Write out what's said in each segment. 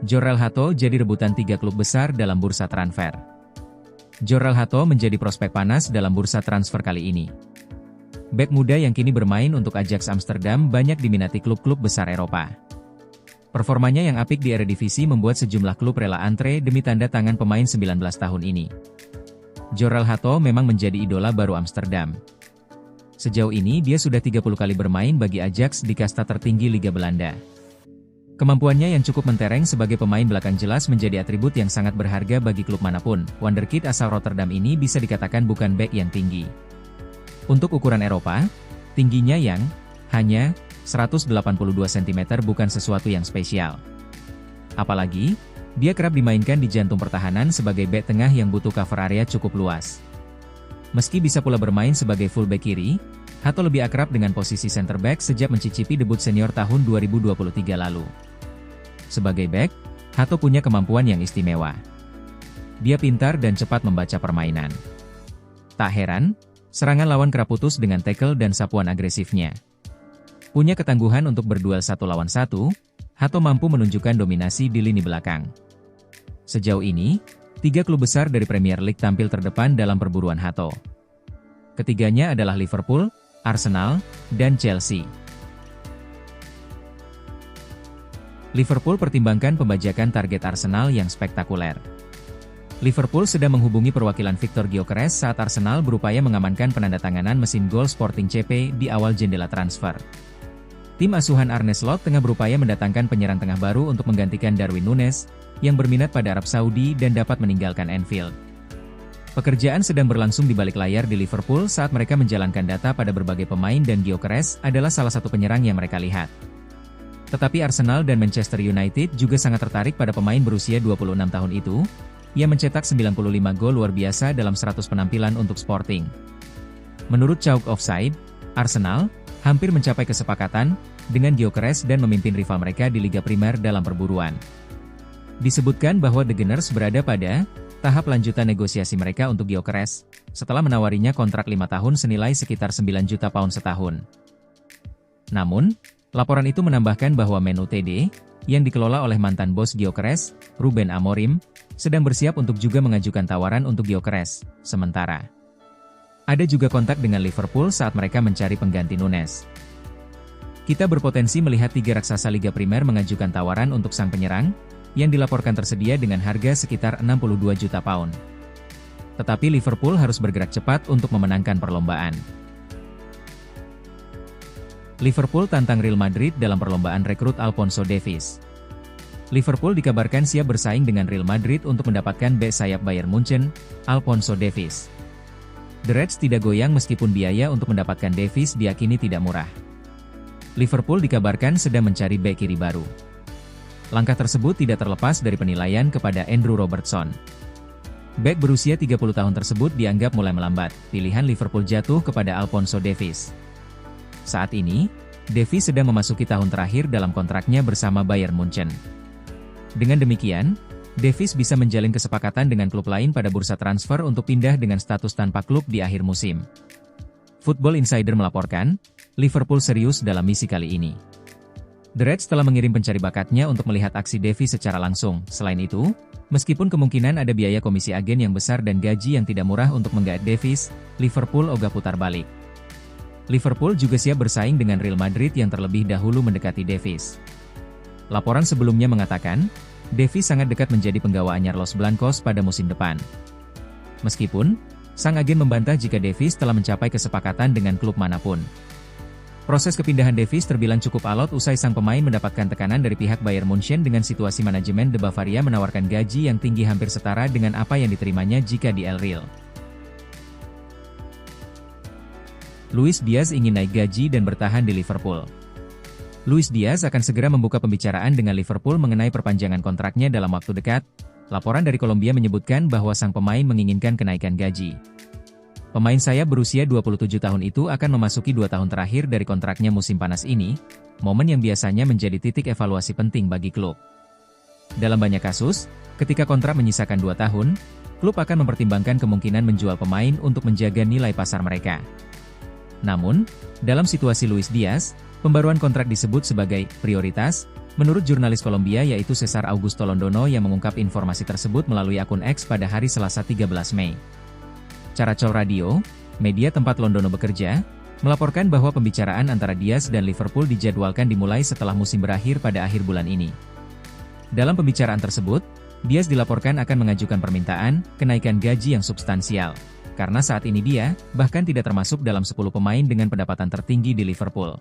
Jorrel Hato jadi rebutan 3 klub besar dalam bursa transfer. Jorrel Hato menjadi prospek panas dalam bursa transfer kali ini. Bek muda yang kini bermain untuk Ajax Amsterdam banyak diminati klub-klub besar Eropa. Performanya yang apik di Eredivisie membuat sejumlah klub rela antre demi tanda tangan pemain 19 tahun ini. Jorrel Hato memang menjadi idola baru Amsterdam. Sejauh ini dia sudah 30 kali bermain bagi Ajax di kasta tertinggi Liga Belanda. Kemampuannya yang cukup mentereng sebagai pemain belakang jelas menjadi atribut yang sangat berharga bagi klub manapun. Wonderkid asal Rotterdam ini bisa dikatakan bukan bek yang tinggi. Untuk ukuran Eropa, tingginya yang hanya 182 cm bukan sesuatu yang spesial. Apalagi, dia kerap dimainkan di jantung pertahanan sebagai bek tengah yang butuh cover area cukup luas. Meski bisa pula bermain sebagai fullback kiri, Hato lebih akrab dengan posisi center back sejak mencicipi debut senior tahun 2023 lalu. Sebagai bek, Hato punya kemampuan yang istimewa. Dia pintar dan cepat membaca permainan. Tak heran, serangan lawan kerap putus dengan tackle dan sapuan agresifnya. Punya ketangguhan untuk berduel 1 lawan 1, Hato mampu menunjukkan dominasi di lini belakang. Sejauh ini, 3 klub besar dari Premier League tampil terdepan dalam perburuan Hato. Ketiganya adalah Liverpool, Arsenal, dan Chelsea. Liverpool pertimbangkan pembajakan target Arsenal yang spektakuler. Liverpool sedang menghubungi perwakilan Victor Gyökeres saat Arsenal berupaya mengamankan penandatanganan mesin gol Sporting CP di awal jendela transfer. Tim asuhan Arne Slot tengah berupaya mendatangkan penyerang tengah baru untuk menggantikan Darwin Núñez, yang berminat pada Arab Saudi dan dapat meninggalkan Anfield. Pekerjaan sedang berlangsung di balik layar di Liverpool saat mereka menjalankan data pada berbagai pemain dan Gyökeres adalah salah satu penyerang yang mereka lihat. Tetapi Arsenal dan Manchester United juga sangat tertarik pada pemain berusia 26 tahun itu, yang mencetak 95 gol luar biasa dalam 100 penampilan untuk Sporting. Menurut Chalk Offside, Arsenal hampir mencapai kesepakatan dengan Gyökeres dan memimpin rival mereka di Liga Primer dalam perburuan. Disebutkan bahwa The Gunners berada pada tahap lanjutan negosiasi mereka untuk Gyökeres, setelah menawarinya kontrak 5 tahun senilai sekitar 9 juta pound setahun. Namun, laporan itu menambahkan bahwa Man Utd, yang dikelola oleh mantan bos Gyökeres, Ruben Amorim, sedang bersiap untuk juga mengajukan tawaran untuk Gyökeres, sementara ada juga kontak dengan Liverpool saat mereka mencari pengganti Núñez. Kita berpotensi melihat 3 raksasa Liga Primer mengajukan tawaran untuk sang penyerang, yang dilaporkan tersedia dengan harga sekitar 62 juta pound. Tetapi Liverpool harus bergerak cepat untuk memenangkan perlombaan. Liverpool tantang Real Madrid dalam perlombaan rekrut Alphonso Davies. Liverpool dikabarkan siap bersaing dengan Real Madrid untuk mendapatkan bek sayap Bayern Munchen, Alphonso Davies. The Reds tidak goyang meskipun biaya untuk mendapatkan Davies diyakini tidak murah. Liverpool dikabarkan sedang mencari bek kiri baru. Langkah tersebut tidak terlepas dari penilaian kepada Andrew Robertson. Bek berusia 30 tahun tersebut dianggap mulai melambat, pilihan Liverpool jatuh kepada Alphonso Davies. Saat ini, Davies sedang memasuki tahun terakhir dalam kontraknya bersama Bayern Munchen. Dengan demikian, Davies bisa menjalin kesepakatan dengan klub lain pada bursa transfer untuk pindah dengan status tanpa klub di akhir musim. Football Insider melaporkan, Liverpool serius dalam misi kali ini. The Reds telah mengirim pencari bakatnya untuk melihat aksi Davies secara langsung. Selain itu, meskipun kemungkinan ada biaya komisi agen yang besar dan gaji yang tidak murah untuk menggait Davies, Liverpool ogah putar balik. Liverpool juga siap bersaing dengan Real Madrid yang terlebih dahulu mendekati Davies. Laporan sebelumnya mengatakan, Davies sangat dekat menjadi penggawa anyar Los Blancos pada musim depan. Meskipun, sang agen membantah jika Davies telah mencapai kesepakatan dengan klub manapun. Proses kepindahan Davies terbilang cukup alot usai sang pemain mendapatkan tekanan dari pihak Bayern Munchen dengan situasi manajemen The Bavaria menawarkan gaji yang tinggi hampir setara dengan apa yang diterimanya jika di El Real. Luis Diaz ingin naik gaji dan bertahan di Liverpool. Luis Diaz akan segera membuka pembicaraan dengan Liverpool mengenai perpanjangan kontraknya dalam waktu dekat. Laporan dari Kolombia menyebutkan bahwa sang pemain menginginkan kenaikan gaji. Pemain sayap berusia 27 tahun itu akan memasuki 2 tahun terakhir dari kontraknya musim panas ini, momen yang biasanya menjadi titik evaluasi penting bagi klub. Dalam banyak kasus, ketika kontrak menyisakan 2 tahun, klub akan mempertimbangkan kemungkinan menjual pemain untuk menjaga nilai pasar mereka. Namun, dalam situasi Luis Diaz, pembaruan kontrak disebut sebagai prioritas, Menurut jurnalis Kolombia yaitu Cesar Augusto Londono yang mengungkap informasi tersebut melalui akun X pada hari Selasa 13 Mei. Caracol Radio, media tempat Londono bekerja, melaporkan bahwa pembicaraan antara Diaz dan Liverpool dijadwalkan dimulai setelah musim berakhir pada akhir bulan ini. Dalam pembicaraan tersebut, Diaz dilaporkan akan mengajukan permintaan kenaikan gaji yang substansial, karena saat ini dia bahkan tidak termasuk dalam 10 pemain dengan pendapatan tertinggi di Liverpool.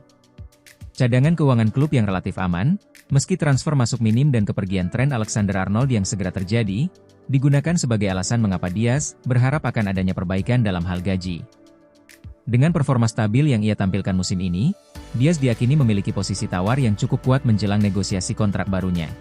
Cadangan keuangan klub yang relatif aman, meski transfer masuk minim dan kepergian Trent Alexander-Arnold yang segera terjadi, digunakan sebagai alasan mengapa Diaz berharap akan adanya perbaikan dalam hal gaji. Dengan performa stabil yang ia tampilkan musim ini, Diaz diyakini memiliki posisi tawar yang cukup kuat menjelang negosiasi kontrak barunya.